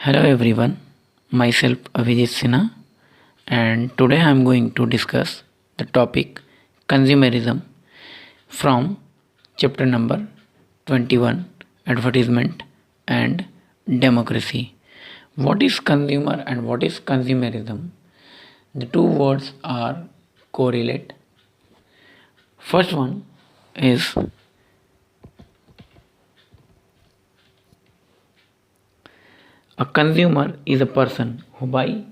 Hello everyone, myself Avijit Sinha, and today I am going to discuss the topic consumerism from chapter number 21, Advertisement and Democracy. What is consumer and what is consumerism? The two words are correlate. First one is a consumer is a person who by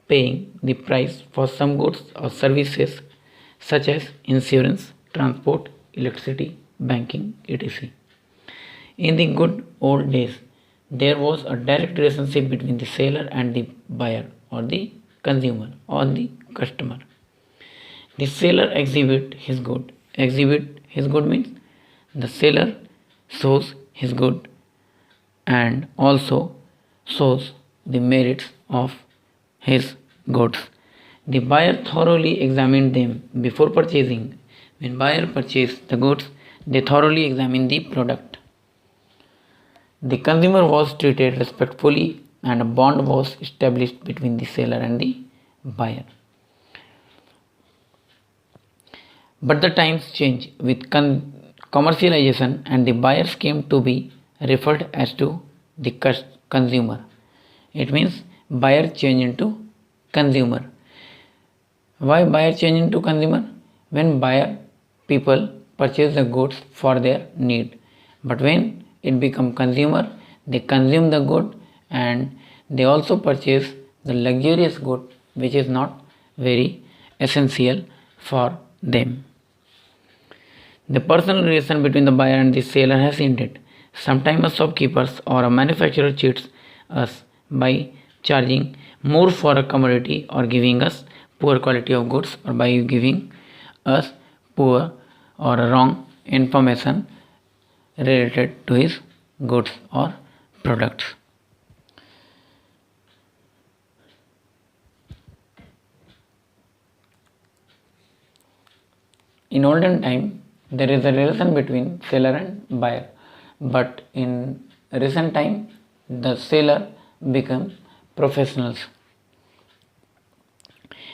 paying the price for some goods or services such as insurance, transport, electricity, banking, etc. In the good old days, there was a direct relationship between the seller and the buyer or the consumer or the customer. The seller exhibit his good means the seller shows his good and also shows the merits of his goods. The buyer thoroughly examined them before purchasing. When buyer purchased the goods, they thoroughly examined the product. The consumer was treated respectfully and a bond was established between the seller and the buyer. But the times change with commercialization and the buyers came to be referred as to the consumer. It means buyer change into consumer. Why buyer change into consumer? When buyer people purchase the goods for their need, but when it become consumer, they consume the good and they also purchase the luxurious good which is not very essential for them. The personal relation between the buyer and the seller has ended. Sometimes a shopkeeper or a manufacturer cheats us by charging more for a commodity or giving us poor quality of goods or by giving us poor or wrong information related to his goods or products. In olden time, there is a relation between seller and buyer, but in recent time, the seller become professionals.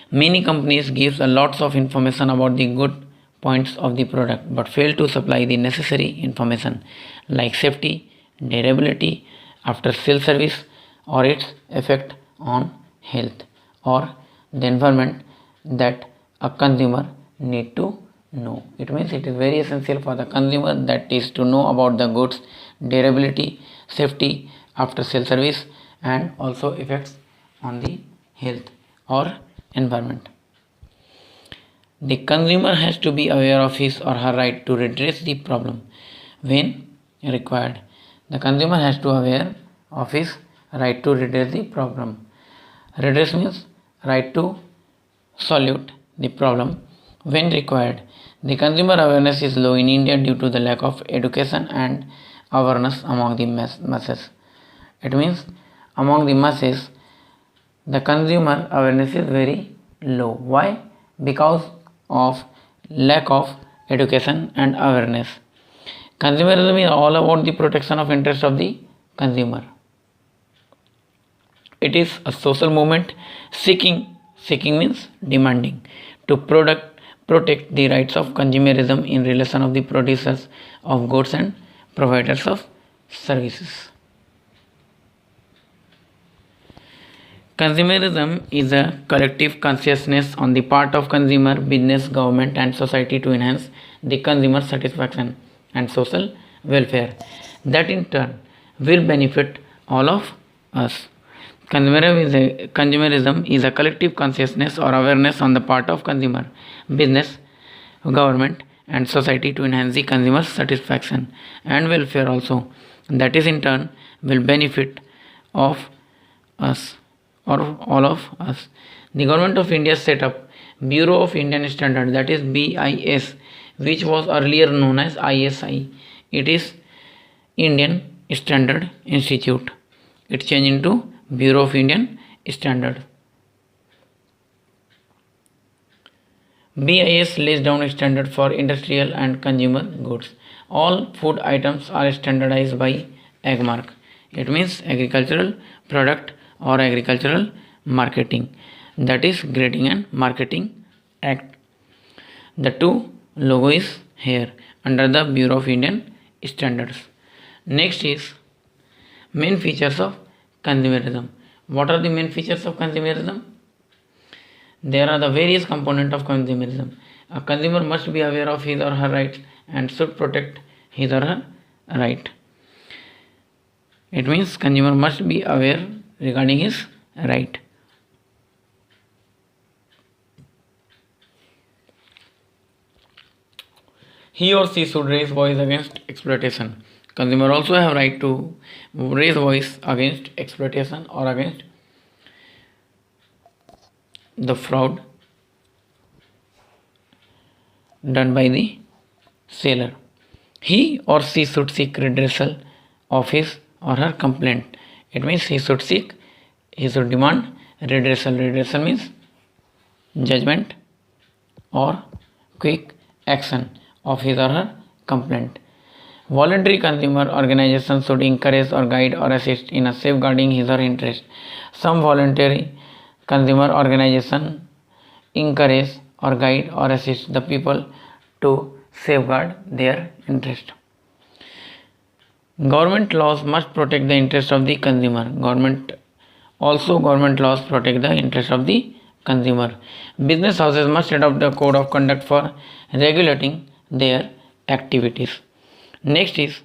Many companies gives a lots of information about the good points of the product but fail to supply the necessary information like safety, durability, after sale service or its effect on health or the environment that a consumer need to know. It means it is very essential for the consumer that is to know about the goods, durability, safety, after sale service and also effects on the health or environment. The consumer has to be aware of his or her right to redress the problem when required. The consumer has to aware of his right to redress the problem. Redress means right to solve the problem when required. The consumer awareness is low in India due to the lack of education and awareness among the masses. It means among the masses, the consumer awareness is very low. Why? Because of lack of education and awareness. Consumerism is all about the protection of interest of the consumer. It is a social movement seeking means demanding to protect the rights of consumerism in relation of the producers of goods and providers of services. Consumerism is a collective consciousness on the part of consumer, business, government and society to enhance the consumer satisfaction and social welfare that in turn will benefit all of us. Consumerism is a collective consciousness or awareness on the part of consumer, business, government and society to enhance the consumer satisfaction and welfare also that is in turn will benefit of us or all of us. The government of India set up Bureau of Indian Standard, that is BIS, which was earlier known as ISI. It is Indian Standard Institute. It changed into Bureau of Indian Standard. BIS lays down a standard for industrial and consumer goods. All food items are standardized by AGMARK. It means agricultural product or agricultural marketing, that is Grading and Marketing Act. The two logo is here under the Bureau of Indian Standards. Next is main features of consumerism. What are the main features of consumerism? There are the various components of consumerism. A consumer must be aware of his or her rights and should protect his or her right. It means consumer must be aware regarding his right. He or she should raise voice against exploitation. Consumer also have right to raise voice against exploitation or against the fraud done by the seller. He or she should seek redressal of his or her complaint. It means he should demand redressal. Redressal means judgment or quick action of his or her complaint. Voluntary consumer organizations should encourage or guide or assist in safeguarding his or her interest. Some voluntary consumer organization encourage or guide or assist the people to safeguard their interest. Government laws must protect the interest of the consumer. Government laws protect the interest of the consumer. Business houses must adopt a code of conduct for regulating their activities. Next is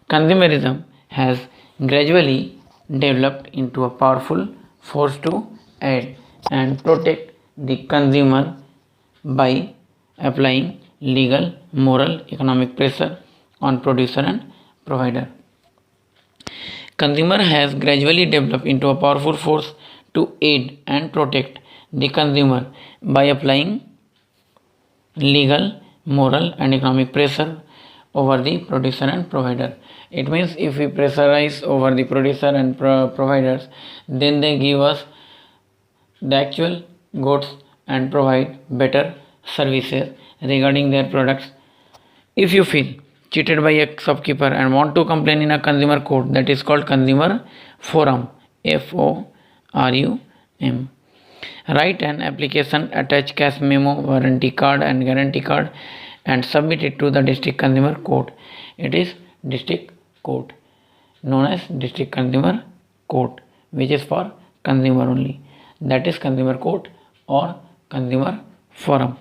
consumerism has gradually developed into a powerful force to aid and protect the consumer by applying legal, moral, economic pressure on producer and provider. Consumer has gradually developed into a powerful force to aid and protect the consumer by applying legal, moral, and economic pressure over the producer and provider. It means if we pressurize over the producer and providers, then they give us the actual goods and provide better services regarding their products. If you feel cheated by a shopkeeper and want to complain in a consumer court, that is called consumer forum, FORUM. Write an application, attach cash memo, warranty card and guarantee card and submit it to the district consumer court. It is district court, known as district consumer court, which is for consumer only, that is consumer court or consumer forum.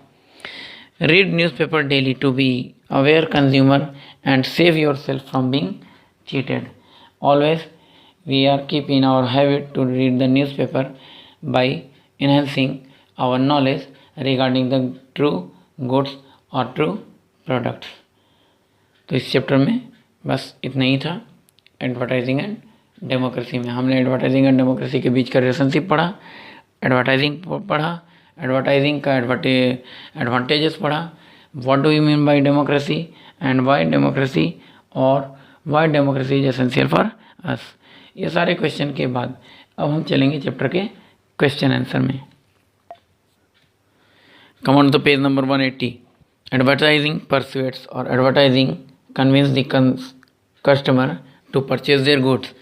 Read newspaper daily to be aware consumer and save yourself from being cheated. Always we are keeping our habit to read the newspaper by enhancing our knowledge regarding the true goods और true products. तो इस chapter में बस इतना ही था. Advertising and democracy में हमने advertising and democracy के बीच का रिलेशनशिप पढ़ा, एडवर्टाइजिंग पढ़ा, एडवर्टाइजिंग का एडवांटेजेस पढ़ा, what do you mean by democracy and why democracy और why democracy is essential for us. ये सारे क्वेश्चन के बाद अब हम चलेंगे चैप्टर के क्वेश्चन आंसर में. Come on the page number 180. Advertising persuades or advertising convinces the customer to purchase their goods.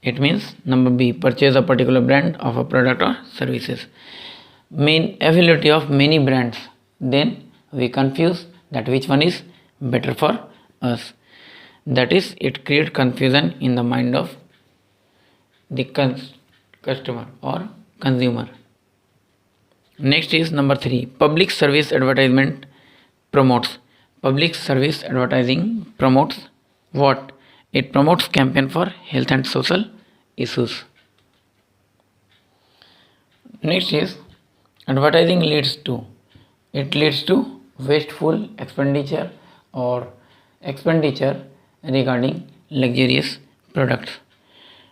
It means number B, purchase a particular brand of a product or services. Main availability of many brands, then we confuse that which one is better for us. That is, it creates confusion in the mind of the customer or consumer. Next is number 3, public service advertisement promotes. Public service advertising promotes what? It promotes campaign for health and social issues. Next is advertising leads to wasteful expenditure or expenditure regarding luxurious products.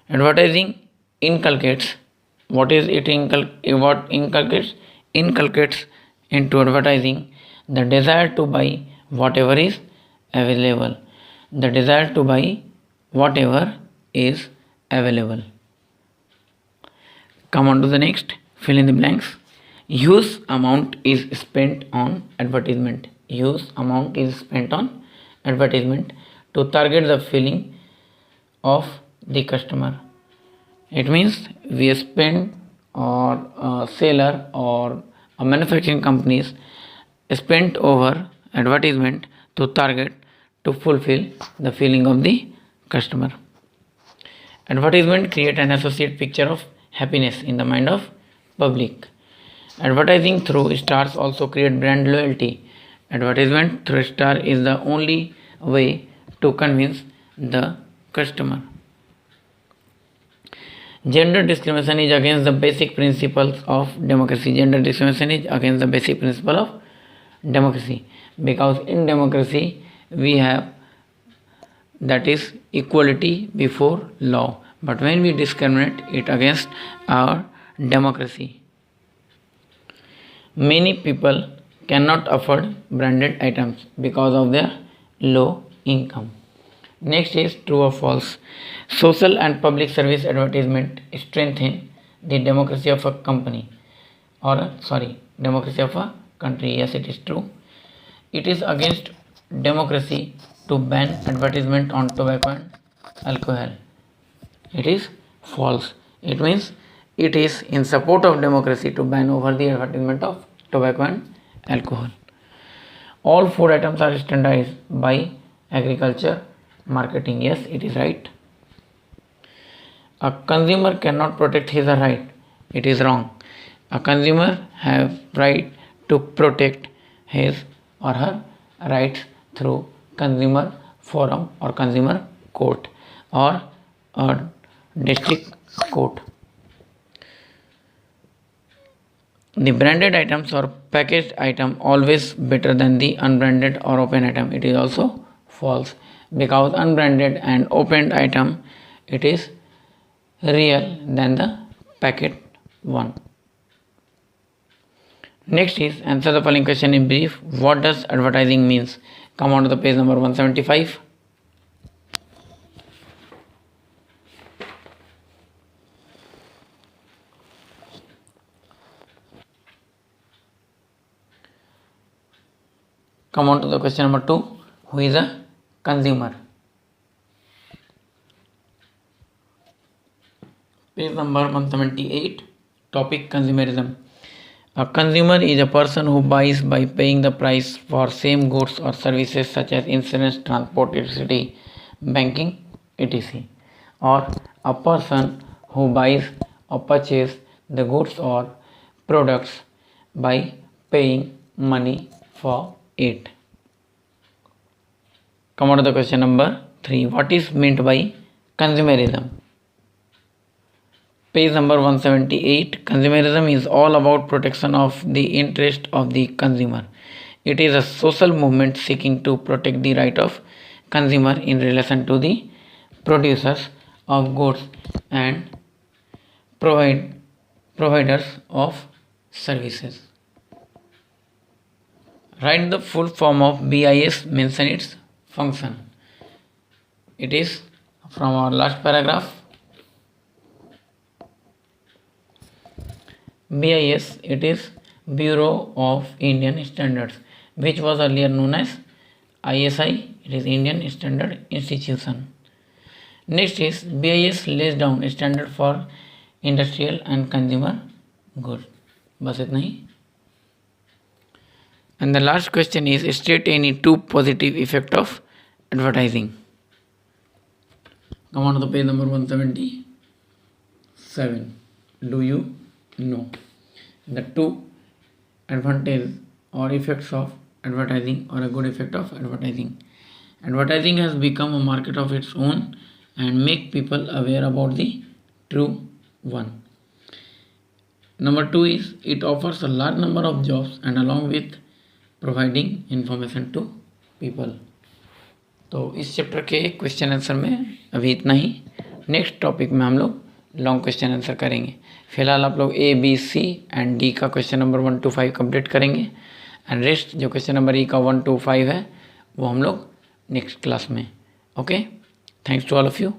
Advertising inculcates what inculcates into advertising the desire to buy whatever is available. The desire to buy whatever is available. Come on to the next. Fill in the blanks. Huge amount is spent on advertisement. Huge amount is spent on advertisement to target the feeling of the customer. It means we spend, or a seller or a manufacturing companies spent over advertisement to target to fulfill the feeling of the customer. Advertisement create an associate picture of happiness in the mind of public. Advertising through stars also create brand loyalty. Advertisement through star is the only way to convince the customer. Gender discrimination is against the basic principles of democracy. Gender discrimination is against the basic principle of democracy, because in democracy we have, that is, equality before law. But when we discriminate, it against our democracy. Many people cannot afford branded items because of their low income. Next is true or false. Social and public service advertisement strengthen the democracy of a company, or democracy of a country. Yes, it is true. It is against democracy to ban advertisement on tobacco and alcohol. It is false. It means it is in support of democracy to ban over the advertisement of tobacco and alcohol. All food items are standardized by agriculture marketing. Yes, it is right. A consumer cannot protect his or her right. It is wrong. A consumer have right to protect his or her rights through consumer forum or consumer court or a district court. The branded items or packaged item always better than the unbranded or open item. It is also false, because unbranded and opened item, it is real than the packet one. Next is answer the following question in brief. What does advertising means? Come on to the page number 175. Come on to the question number 2. Who is a consumer? Page number 178. Topic consumerism. A consumer is a person who buys by paying the price for same goods or services such as insurance, transport, electricity, banking, etc. Or a person who buys or purchases the goods or products by paying money for it. Come on to the question number 3. What is meant by consumerism? Page number 178. Consumerism is all about protection of the interest of the consumer. It is a social movement seeking to protect the right of consumer in relation to the producers of goods and providers of services. Write the full form of BIS, mention its function. It is from our last paragraph. BIS, it is Bureau of Indian Standards, which was earlier known as ISI. It is Indian Standard Institution. Next is BIS lays down standard for industrial and consumer goods. बस इतना ही. And the last question is, state any 2 positive effect of advertising. Come on to the page number 177. Do you know the 2 advantages or effects of advertising, or a good effect of advertising? Advertising has become a market of its own and make people aware about the true one. Number 2 is, it offers a large number of jobs and along with providing information to people. तो इस chapter के question answer में अभी इतना ही. Next topic में हम लोग long question answer करेंगे. फिलहाल आप लोग A, B, C and D का क्वेश्चन नंबर 1 to 5 कंप्लीट करेंगे, एंड रेस्ट जो क्वेश्चन नंबर E का 1 to 5 है वो हम लोग नेक्स्ट क्लास में. Okay, thanks to all of you.